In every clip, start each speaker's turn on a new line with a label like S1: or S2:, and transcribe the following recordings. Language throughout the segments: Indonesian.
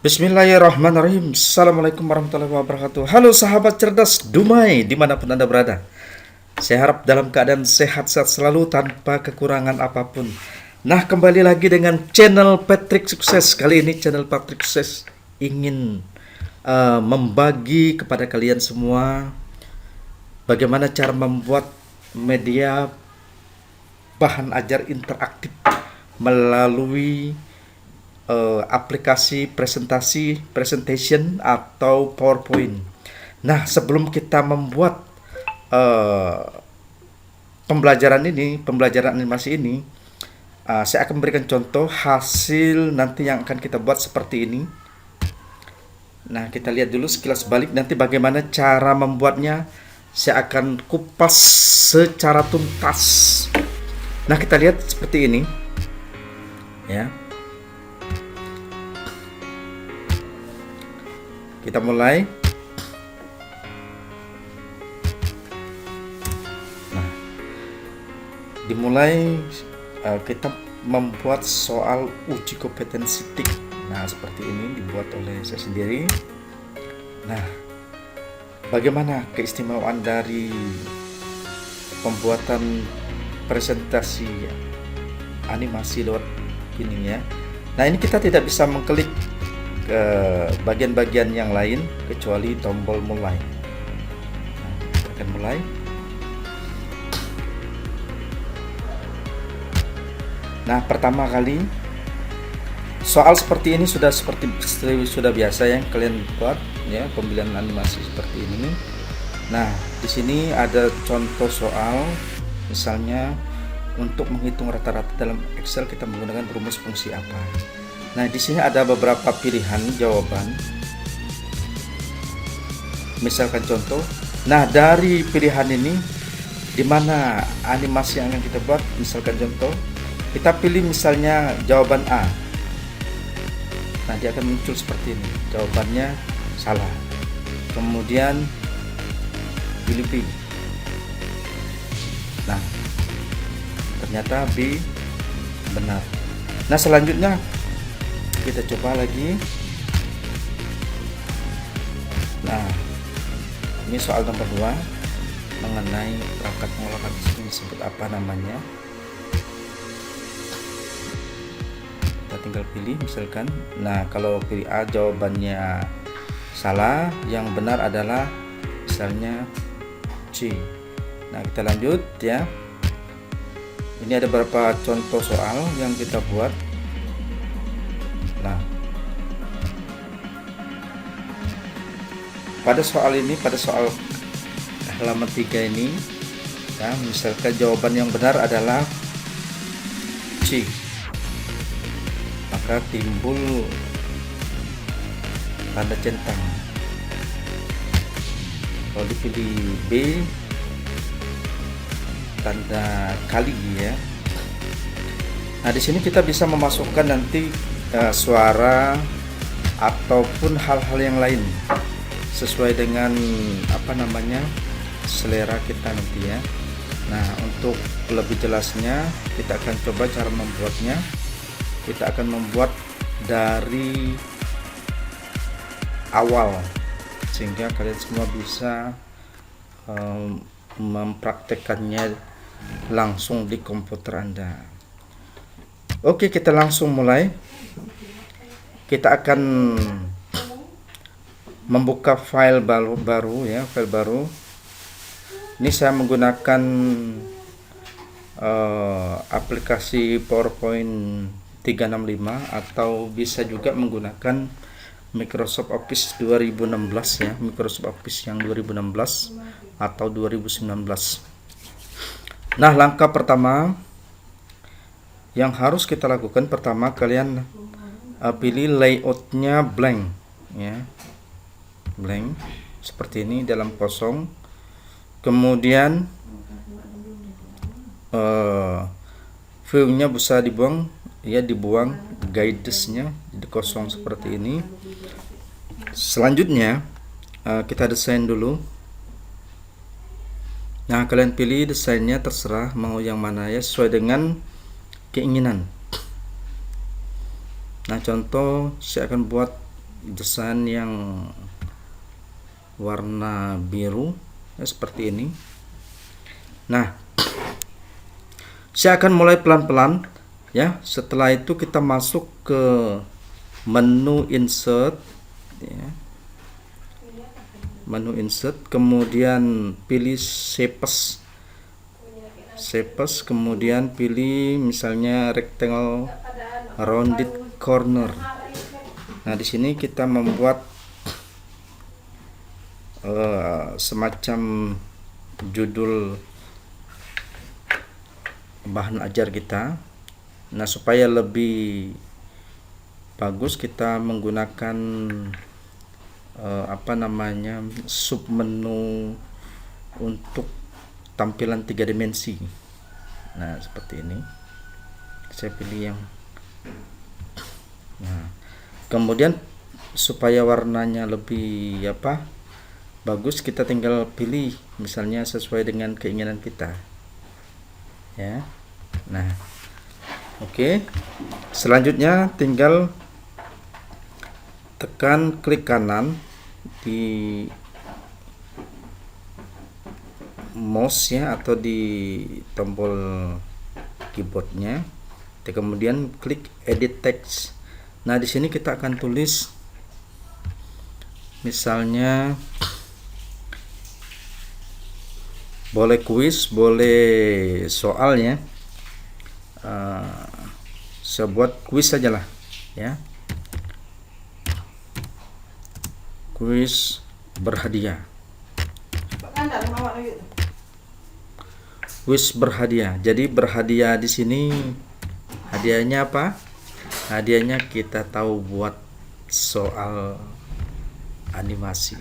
S1: Bismillahirrahmanirrahim. Assalamualaikum warahmatullahi wabarakatuh. Halo sahabat cerdas Dumai dimanapun Anda berada. Saya harap dalam keadaan sehat-sehat selalu tanpa kekurangan apapun. Nah, kembali lagi dengan channel Patrick Sukses. Kali ini channel Patrick Sukses ingin membagi kepada kalian semua bagaimana cara membuat media bahan ajar interaktif melalui aplikasi presentation atau PowerPoint. Nah, sebelum kita membuat pembelajaran animasi ini, saya akan memberikan contoh hasil nanti yang akan kita buat seperti ini. Nah, kita lihat dulu sekilas balik nanti bagaimana cara membuatnya. Saya akan kupas secara tuntas. Nah, kita lihat seperti ini, ya. Kita mulai. Nah, dimulai kita membuat soal uji kompetensi TIK. Nah, seperti ini dibuat oleh saya sendiri. Nah, bagaimana keistimewaan dari pembuatan presentasi animasi lewat ini ya. Nah, ini kita tidak bisa mengklik ke bagian-bagian yang lain kecuali tombol mulai. Nah, kita akan mulai. Nah, pertama kali soal seperti ini sudah biasa yang kalian buat ya, pemilihan animasi seperti ini. Nah, di sini ada contoh soal, misalnya untuk menghitung rata-rata dalam Excel kita menggunakan rumus fungsi apa. Nah, di sini ada beberapa pilihan jawaban. Misalkan contoh. Nah, dari pilihan ini di mana animasi yang akan kita buat, misalkan contoh, kita pilih misalnya jawaban A. Nah, dia akan muncul seperti ini. Jawabannya salah. Kemudian pilih B. Nah, ternyata B benar. Nah, selanjutnya kita coba lagi. Nah, ini soal nomor 2 mengenai perangkat pengolah ini disebut apa namanya. Kita tinggal pilih misalkan. Nah, kalau pilih A jawabannya salah, yang benar adalah misalnya C. Nah, kita lanjut ya. Ini ada beberapa contoh soal yang kita buat. Nah, pada soal halaman 3 ini ya, misalkan jawaban yang benar adalah C, maka timbul tanda centang. Kalau dipilih B, tanda kali ya. Nah, di sini kita bisa memasukkan nanti suara ataupun hal-hal yang lain sesuai dengan selera kita nanti ya. Nah, untuk lebih jelasnya kita akan coba cara membuatnya. Kita akan membuat dari awal sehingga kalian semua bisa mempraktekannya langsung di komputer Anda. Oke, kita langsung mulai. Kita akan membuka file baru ya, file baru. Ini saya menggunakan aplikasi PowerPoint 365 atau bisa juga menggunakan Microsoft Office 2016 ya, Microsoft Office yang 2016 atau 2019. Nah, langkah pertama yang harus kita lakukan, pertama kalian pilih layoutnya blank ya, blank seperti ini dalam kosong. Kemudian view-nya bisa dibuang ya, dibuang guidesnya di kosong seperti ini. Selanjutnya kita desain dulu. Nah, kalian pilih desainnya, terserah mau yang mana ya, sesuai dengan keinginan. Nah, contoh saya akan buat desain yang warna biru ya, seperti ini. Nah, saya akan mulai pelan-pelan ya. Setelah itu kita masuk ke menu insert ya. Menu insert, kemudian pilih shapes, kemudian pilih misalnya rectangle rounded corner. Nah, di sini kita membuat semacam judul bahan ajar kita. Nah, supaya lebih bagus kita menggunakan sub menu untuk tampilan 3 dimensi. Nah, seperti ini. Saya pilih yang kemudian supaya warnanya lebih bagus, kita tinggal pilih misalnya sesuai dengan keinginan kita ya. Nah, oke. Selanjutnya tinggal tekan klik kanan di mouse ya, atau di tombol keyboardnya, kemudian klik edit text. Nah, di sini kita akan tulis misalnya boleh kuis, boleh soalnya. Saya buat kuis saja lah ya. Kuis berhadiah. Kuis berhadiah. Jadi berhadiah di sini hadiahnya apa? Hadiahnya kita tahu buat soal animasi.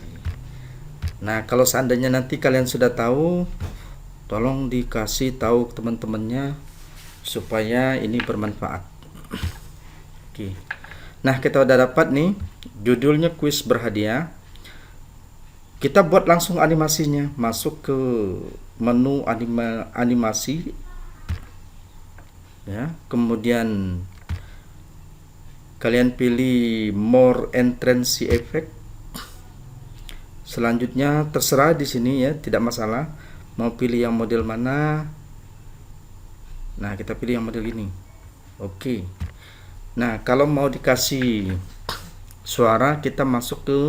S1: Nah, kalau seandainya nanti kalian sudah tahu, tolong dikasih tahu teman-temannya supaya ini bermanfaat. Oke. Nah, kita udah dapat nih judulnya kuis berhadiah. Kita buat langsung animasinya. Masuk ke menu animasi ya. Kemudian kalian pilih more entrance effect. Selanjutnya terserah di sini ya, tidak masalah. Mau pilih yang model mana? Nah, kita pilih yang model ini. Oke. Nah, kalau mau dikasih suara, kita masuk ke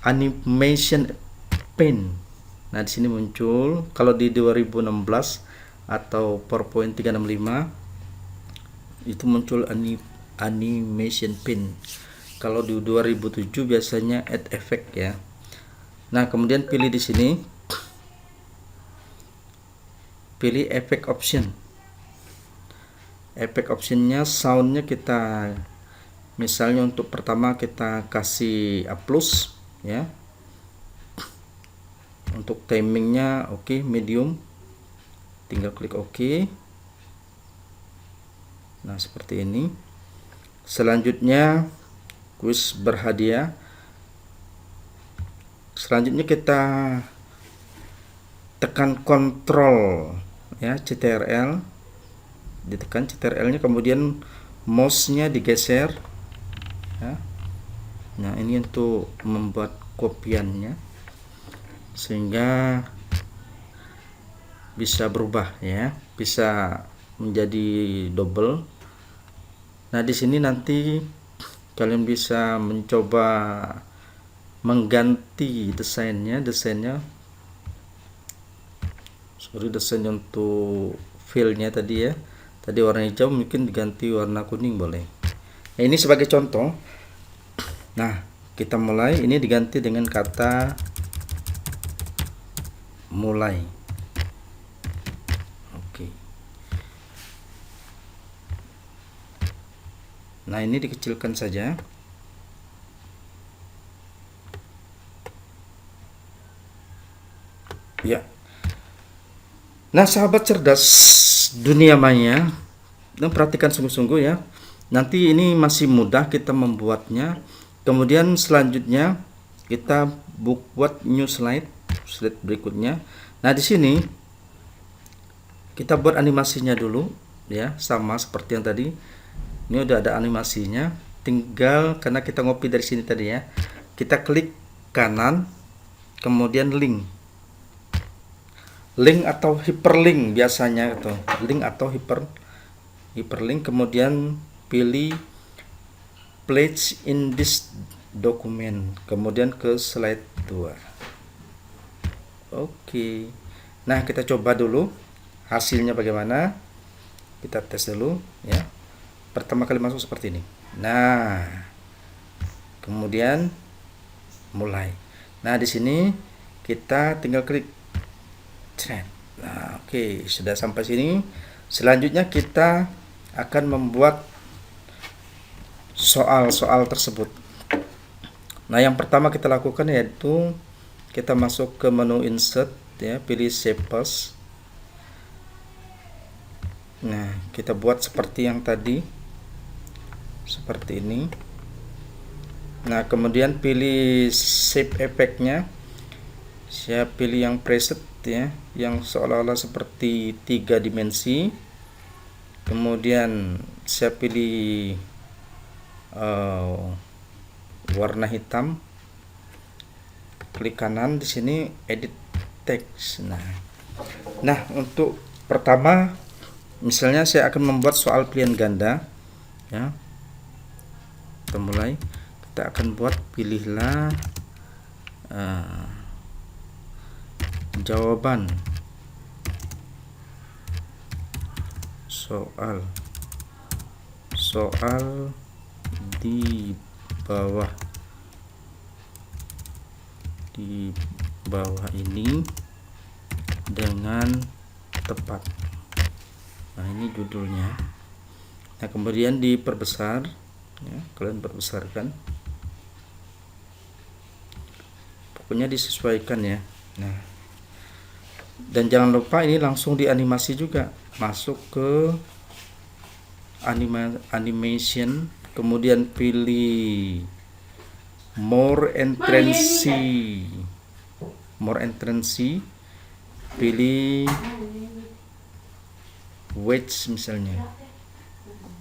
S1: animation pen. Nah, di sini muncul kalau di 2016 atau PowerPoint 365 itu muncul animation pen. Kalau di 2007 biasanya add effect ya. Nah, kemudian pilih di sini, pilih effect option. Effect optionnya soundnya kita misalnya untuk pertama kita kasih A+ ya. Untuk timingnya oke, medium. Tinggal klik OK. Nah, seperti ini. Selanjutnya kuis berhadiah. Selanjutnya kita tekan kontrol ya, CTRL. Ditekan CTRL-nya, kemudian mouse-nya digeser ya. Nah, ini untuk membuat kopiannya sehingga bisa berubah ya, bisa menjadi double. Nah, di sini nanti kalian bisa mencoba mengganti desainnya desainnya untuk feel-nya tadi ya. Tadi warna hijau, mungkin diganti warna kuning boleh. Nah, ini sebagai contoh. Nah, kita mulai. Ini diganti dengan kata mulai. Oke. Nah, ini dikecilkan saja. Ya. Nah, sahabat cerdas dunia maya, dan perhatikan sungguh-sungguh ya. Nanti ini masih mudah kita membuatnya. Kemudian selanjutnya kita buat new slide berikutnya. Nah, di sini kita buat animasinya dulu ya, sama seperti yang tadi. Ini udah ada animasinya. tinggal karena kita ngopi dari sini tadi ya, kita klik kanan, kemudian link atau hyperlink biasanya itu, link atau hyperlink, kemudian pilih place in this document, kemudian ke slide 2. Oke. Nah, kita coba dulu hasilnya bagaimana. Kita tes dulu ya. Pertama kali masuk seperti ini. Nah, kemudian mulai. Nah, di sini kita tinggal klik. Nah, oke, sudah sampai sini. Selanjutnya kita akan membuat soal-soal tersebut. Nah, yang pertama kita lakukan yaitu kita masuk ke menu insert ya, pilih shapes. Nah, kita buat seperti yang tadi, seperti ini. Nah, kemudian pilih shape effect-nya. Saya pilih yang preset ya, yang seolah-olah seperti 3 dimensi. Kemudian saya pilih warna hitam. Klik kanan di sini edit text. Nah, untuk pertama misalnya saya akan membuat soal pilihan ganda ya. Kita mulai. Kita akan buat, pilihlah jawaban soal di bawah ini dengan tepat. Nah, ini judulnya. Nah, kemudian diperbesar ya, kalian perbesarkan. Pokoknya disesuaikan ya. Nah, dan jangan lupa ini langsung dianimasi juga, masuk ke animation, kemudian pilih more entrance, pilih wedge misalnya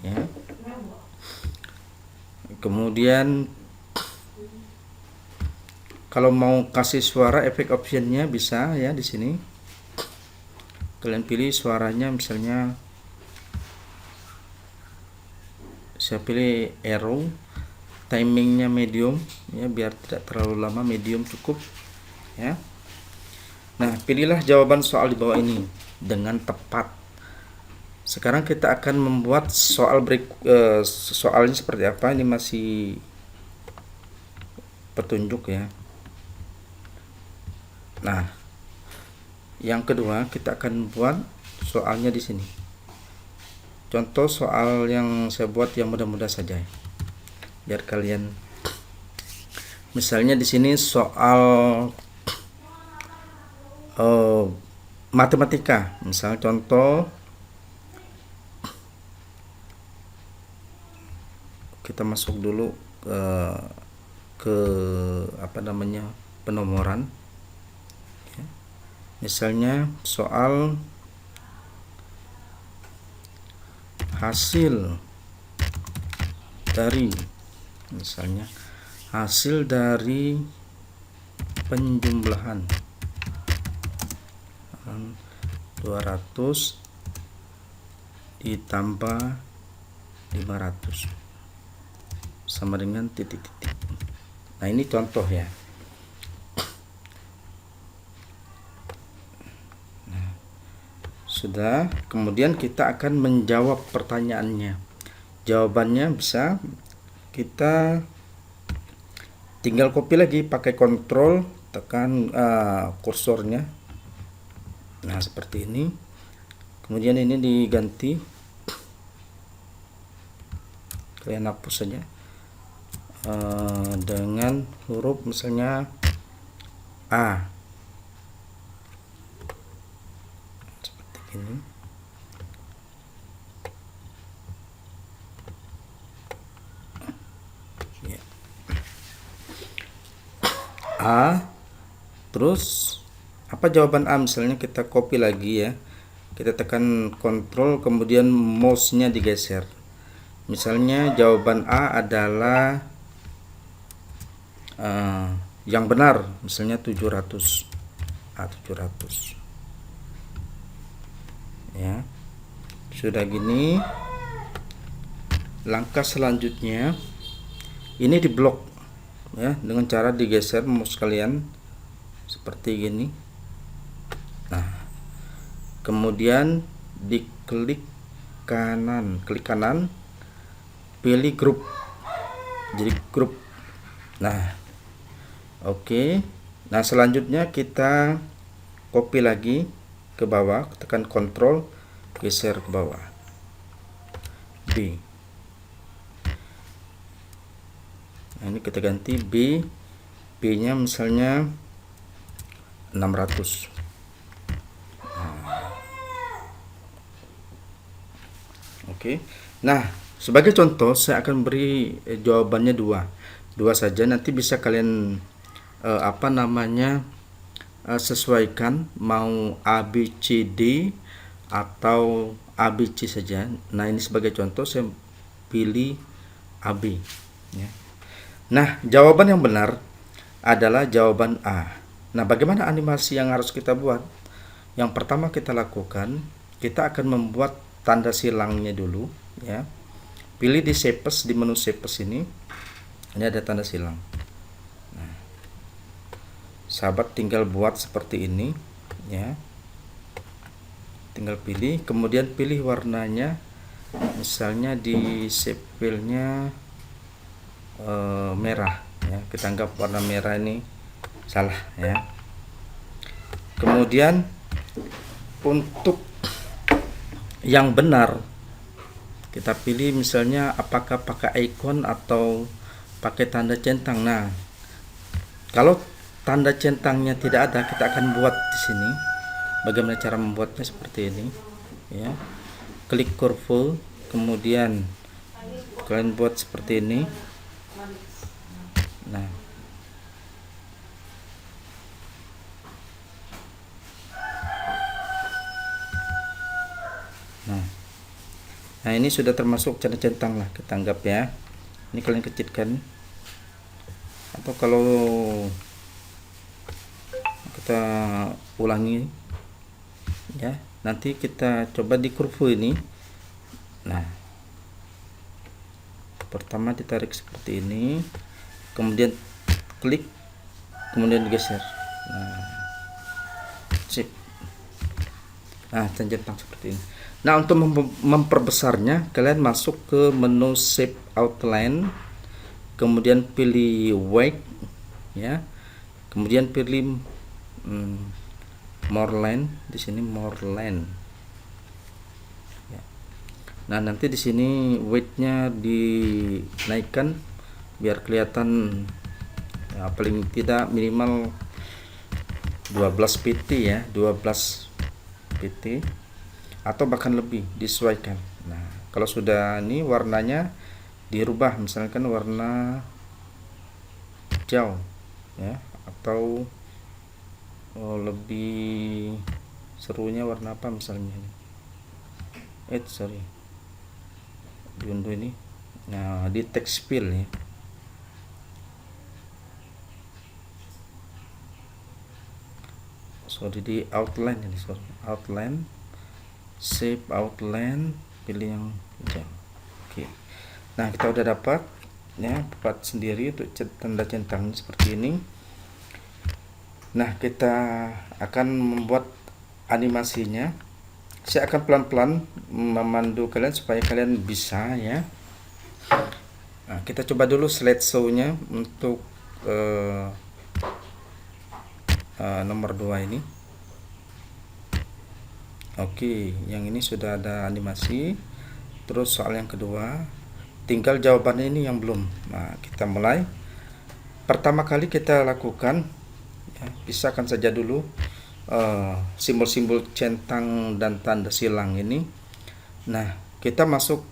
S1: ya. Kemudian kalau mau kasih suara, efek optionnya bisa ya di sini. Kalian pilih suaranya, misalnya saya pilih arrow, timingnya medium ya, biar tidak terlalu lama, medium cukup ya. Nah, pilihlah jawaban soal di bawah ini dengan tepat. Sekarang kita akan membuat soal soalnya seperti apa. Ini masih petunjuk ya. Nah, yang kedua kita akan buat soalnya di sini. Contoh soal yang saya buat yang mudah-mudah saja ya, biar kalian. Misalnya di sini soal matematika, misal contoh kita masuk dulu ke penomoran. Misalnya soal hasil dari penjumlahan 200 ditambah 500 sama dengan titik-titik. Nah, ini contoh ya. Sudah, kemudian kita akan menjawab pertanyaannya. Jawabannya bisa kita tinggal copy lagi, pakai kontrol, tekan kursornya. Nah, seperti ini. Kemudian ini diganti, kalian hapus saja dengan huruf misalnya A. Ini ya. A, terus apa jawaban A, misalnya kita copy lagi ya, kita tekan kontrol kemudian mouse-nya digeser. Misalnya jawaban A adalah yang benar, misalnya 700. A 700. Ya. Sudah gini, langkah selanjutnya ini diblok ya dengan cara digeser mouse kalian seperti gini. Nah, kemudian diklik kanan, klik kanan, pilih grup, jadi grup. Nah, oke. Nah, selanjutnya kita copy lagi ke bawah, tekan Ctrl, geser ke bawah. B. Nah, ini kita ganti B. B-nya misalnya 600. Oke. Nah, sebagai contoh saya akan beri jawabannya dua saja. Nanti bisa kalian sesuaikan mau A B C D atau A B C saja. Nah, ini sebagai contoh saya pilih AB ya. Nah, jawaban yang benar adalah jawaban A. Nah, bagaimana animasi yang harus kita buat? Yang pertama kita lakukan, kita akan membuat tanda silangnya dulu ya. Pilih di Shapes, di menu Shapes ini ada tanda silang. Nah, sahabat tinggal buat seperti ini ya. Tinggal pilih, kemudian pilih warnanya. Misalnya di sepilnya merah ya. Kita anggap warna merah ini salah ya. Kemudian untuk yang benar kita pilih misalnya apakah pakai icon atau pakai tanda centang. Nah, kalau tanda centangnya tidak ada, kita akan buat di sini. Bagaimana cara membuatnya? Seperti ini ya. Klik curve, kemudian kalian buat seperti ini. Nah, nah ini sudah termasuk tanda centang lah, kita anggap ya. Ini kalian kecilkan, atau kalau kita ulangi ya, nanti kita coba di curve ini. Nah, pertama ditarik seperti ini, kemudian klik, kemudian digeser. Nah, sip. Nah, centang seperti ini. Nah, untuk memperbesarnya, kalian masuk ke menu Shape Outline, kemudian pilih White ya, kemudian pilih More Line, di sini More Line ya. Nah, nanti di sini weight-nya dinaikkan biar kelihatan ya, paling tidak minimal 12 pt ya, 12 pt atau bahkan lebih, disesuaikan. Nah, kalau sudah ini warnanya dirubah, misalkan warna hijau ya, atau lebih serunya warna apa misalnya ini. Diunduh ini. Nah, di text fill ya. Di outline ini, outline, shape outline, pilih yang hijau. Oke. Nah, kita udah dapat ya, buat sendiri untuk tanda centang seperti ini. Nah, kita akan membuat animasinya. Saya akan pelan-pelan memandu kalian supaya kalian bisa ya. Nah, kita coba dulu slideshow-nya untuk nomor 2 ini. Oke, yang ini sudah ada animasi. Terus soal yang kedua, tinggal jawabannya ini yang belum. Nah, kita mulai. Pertama kali kita lakukan ya, pisahkan saja dulu simbol-simbol centang dan tanda silang ini. Nah, kita masuk,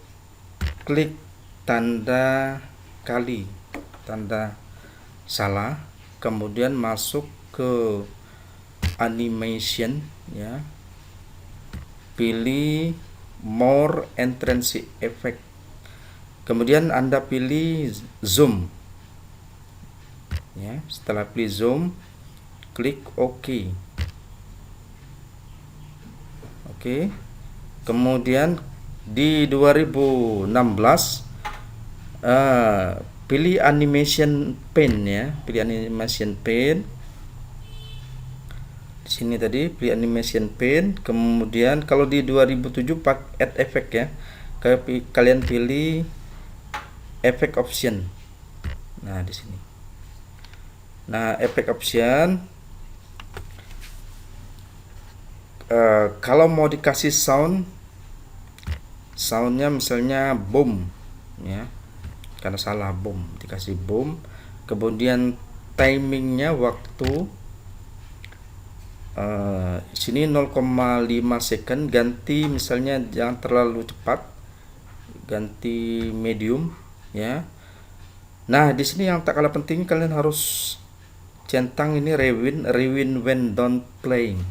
S1: klik tanda kali, tanda salah, kemudian masuk ke animation ya, pilih more entrance effect. Kemudian Anda pilih zoom. Ya, setelah pilih zoom, klik OK. Oke. Kemudian di 2016 pilih animation pen ya, pilih animation pen. Di sini tadi pilih animation pen. Kemudian kalau di 2007 pakai add effect ya. Kalian pilih effect option. Nah, di sini. Nah, effect option kalau mau dikasih soundnya misalnya boom ya, karena salah boom dikasih boom. Kemudian timingnya waktu sini 0,5 second, ganti misalnya jangan terlalu cepat, ganti medium ya. Nah, di sini yang tak kalah penting kalian harus centang ini rewind when done playing.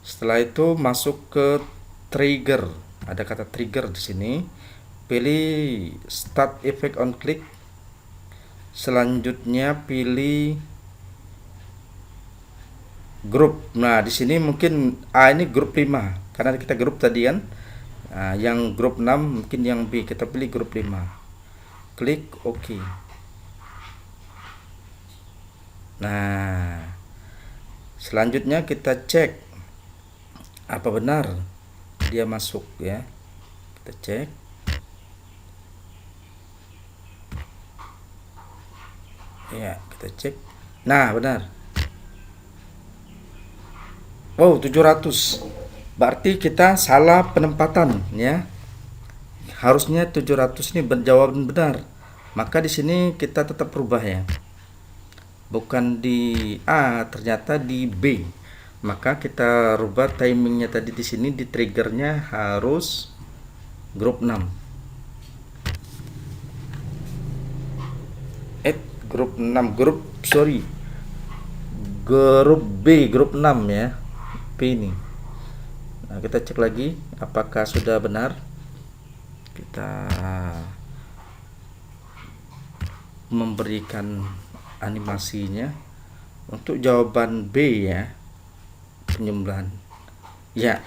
S1: Setelah itu masuk ke trigger, ada kata trigger di sini. Pilih start effect on click. Selanjutnya pilih grup. Nah, di sini mungkin ini grup 5 karena kita grup tadi kan. Nah, yang grup 6 mungkin yang B, kita pilih grup 5. Klik OK. Nah, selanjutnya kita cek apa benar dia masuk ya. Kita cek. Ya, kita cek. Nah, benar. Wow, 700. Berarti kita salah penempatan ya. Harusnya 700 ini jawaban benar. Maka di sini kita tetap rubah ya. Bukan di A, ternyata di B. Maka kita rubah timingnya tadi di sini, di triggernya harus grup 6. Grup 6, grup B, grup 6 ya. B ini. Nah, kita cek lagi apakah sudah benar. Kita memberikan animasinya untuk jawaban B ya, penjumlahan. Ya,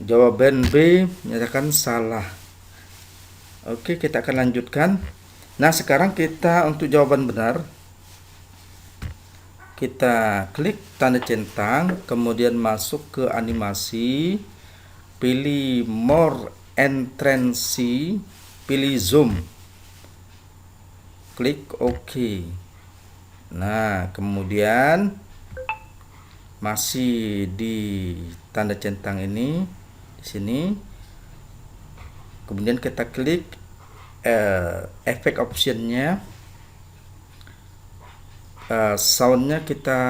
S1: jawaban B menyatakan salah. Oke, kita akan lanjutkan. Nah, sekarang kita untuk jawaban benar, kita klik tanda centang, kemudian masuk ke animasi, pilih more entrance, pilih zoom, klik OK. Nah, kemudian masih di tanda centang ini, di sini. Kemudian kita klik effect optionnya, soundnya kita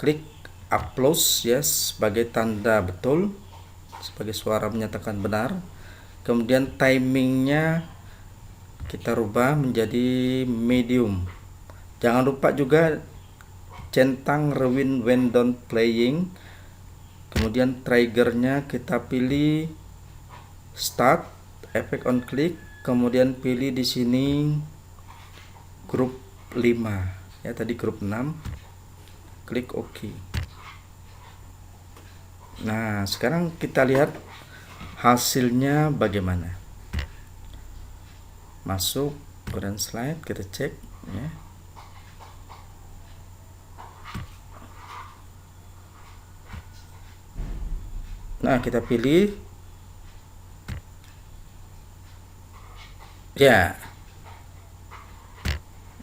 S1: klik applause ya, sebagai tanda betul, sebagai suara menyatakan benar. Kemudian timingnya kita rubah menjadi medium. Jangan lupa juga centang rewind when done playing. Kemudian triggernya kita pilih start effect on click, kemudian pilih di sini grup 5 ya, tadi grup 6, klik OK. Nah, sekarang kita lihat hasilnya bagaimana. Masuk ke slide, kita cek ya. Nah, kita pilih ya.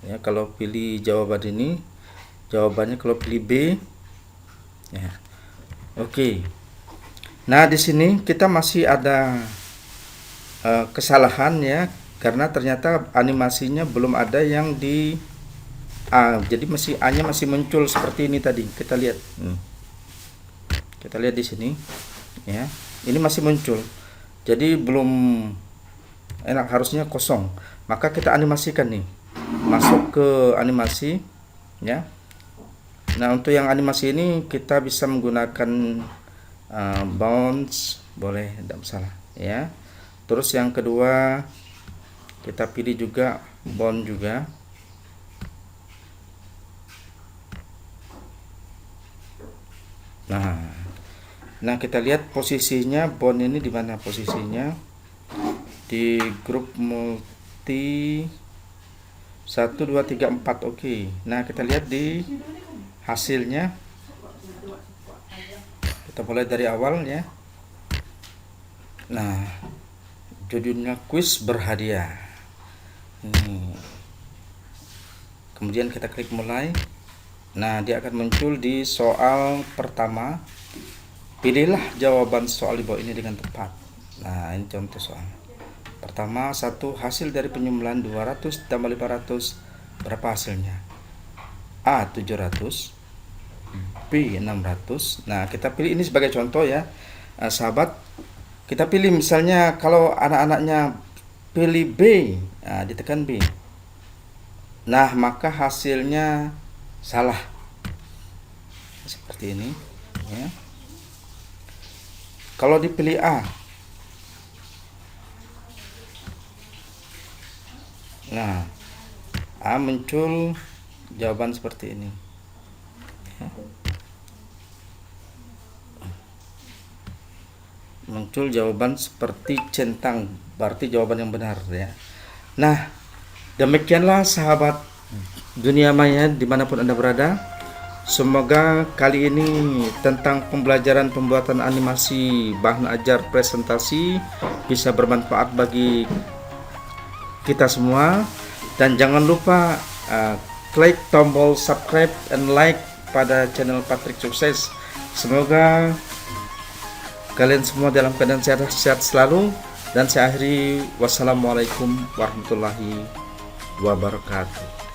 S1: Ya, kalau pilih jawaban ini, jawabannya kalau pilih B ya. Oke. Nah, di sini kita masih ada kesalahan ya, karena ternyata animasinya belum ada yang di A. Jadi masih A-nya masih muncul seperti ini tadi. Kita lihat. Kita lihat di sini ya. Ini masih muncul. Jadi belum enak, harusnya kosong. Maka kita animasikan nih. Masuk ke animasi ya. Nah, untuk yang animasi ini kita bisa menggunakan bounce, boleh, tidak masalah ya. Terus yang kedua kita pilih juga bond juga. Nah kita lihat posisinya bond ini di mana posisinya, di grup multi 1 2 3 4. Oke. Nah kita lihat di hasilnya. Kita mulai dari awal ya. Nah, judulnya kuis berhadiah. Kemudian kita klik mulai. Nah, dia akan muncul di soal pertama. Pilihlah jawaban soal di bawah ini dengan tepat. Nah, ini contoh soal. Pertama, satu, hasil dari penyembelihan 200 tambah 500 berapa hasilnya? A 700, B 600. Nah, kita pilih ini sebagai contoh ya, sahabat. Kita pilih misalnya kalau anak-anaknya pilih B, nah, ditekan B. Nah, maka hasilnya salah. Seperti ini ya. Kalau dipilih A, nah A muncul jawaban seperti ini ya. Muncul jawaban seperti centang, berarti jawaban yang benar ya. Nah, demikianlah sahabat dunia maya dimanapun Anda berada. Semoga kali ini tentang pembelajaran pembuatan animasi bahan ajar presentasi bisa bermanfaat bagi kita semua. Dan jangan lupa klik tombol subscribe and like pada channel Patrick Sukses. Semoga kalian semua dalam keadaan sehat selalu. Dan saya akhiri, wassalamualaikum warahmatullahi wabarakatuh.